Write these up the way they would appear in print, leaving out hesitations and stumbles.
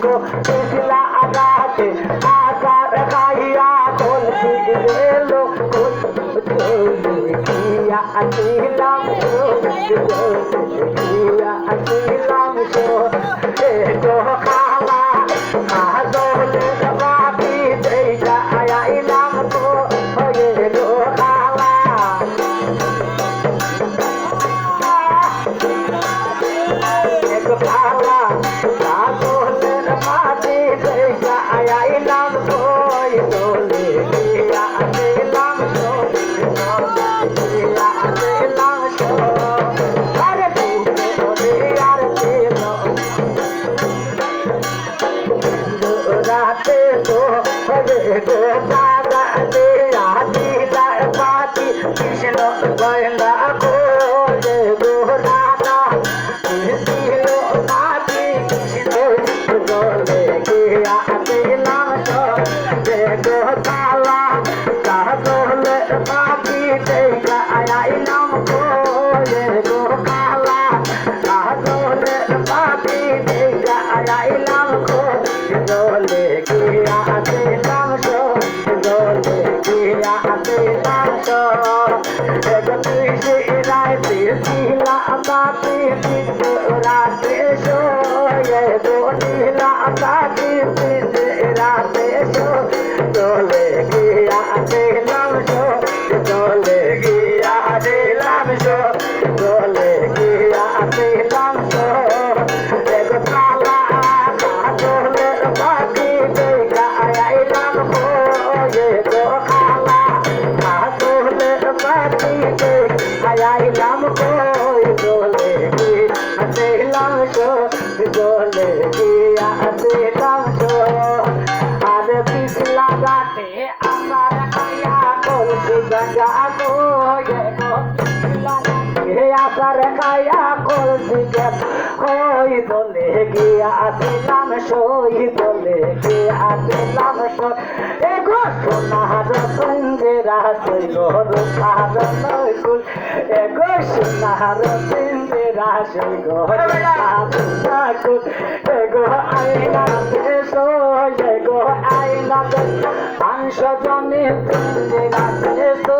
গো পিছলা আগাতে আকার খাইয়া কলসি গেলো কিয়া আসিলাম কিয়া আসিলাম গো খালা আদলে বাকি দেইটা আইলাম গো গো খালা খালা আদলে বাকি দেইটা আইলাম গো দোলে কিয়া আসিলাম গো কিয়া আসিলাম গো আরে দোলে আর দিলো রাতে তো হবে গো দাদা দে রাতি পাতি কৃষ্ণ গয়না গো দে গো রাধা কৃষ্ণ পাতি কৃষ্ণ গলে গিয়া দিলাম তো দে গো কালা কাজলে পাতি দেখা আইলাম গো দে গো কালা কাজলে পাতি দেখা আইলাম গো দোলে কিয়া আসিলাম গো দোলে কিয়া আসিলাম গো তুই সে রাতে ছিলা বাতি রাতে শোয়ে দোলিলা বাতি রাতে শো দোলে কিয়া আসিলাম গো দোলে কিয়া আসিলাম গো দোলে কিয়া আসিলাম গো কালা দোলে বাকি দেখা আইলাম গো গো খালা দোলে বাকি দেখা আইলাম গো দোলে কি আসিলাম গো দোলে কি আসিলাম গো আর পিছলা গাতে আমার খায়া কলসি গঙ্গা গো গো পিছলা গাতে আসার খায়া কলসি ওই দোলে গিয়া আসিলাম সই দোলে গিয়া আসিলাম সই এগো সোনার সঞ্জেরা সই গো রূপার নৈকুল এগো সোনার সঞ্জেরা সই গো রূপার নৈকুল এগো আইনা দেশো এগো আইনা দেশ 500 জনের সঞ্জেরা দেশো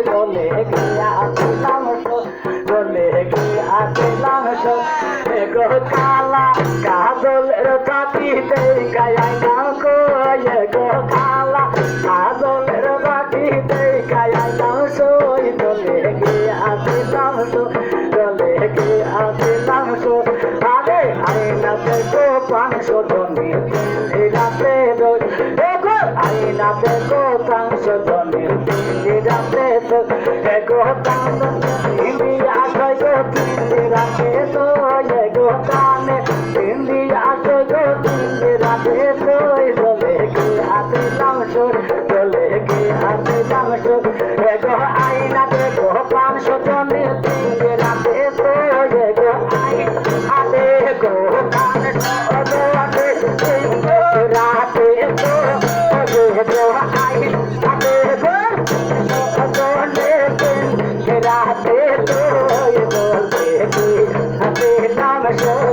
দোলে গিয়া আসিলাম সই দোলে গিয়া আসিলাম সই গো কালা কাজলের বাকি দেখা আইলাম গো গো কালা কাজলের বাকি দেখা আইলাম সই দোলে গিয়া আসিলাম সই দোলে গিয়া আসিলাম সই আরে আইনা দেখো 500 জনের রাতে গো আইনা দেখো 500 জনের রাতে গো কালা আসয় গো রাতে তো গো কানে হিন্দি আসো গো রাতে তো দোলে কি আসিলাম সুর দোলে কি আসিলাম সুর গো আইনা দেখো 500 জনের রাতে তো গো আইনা গো কানে রাতে তো গো আইনা গো রাতে তো দোলে কি আসিলাম সুর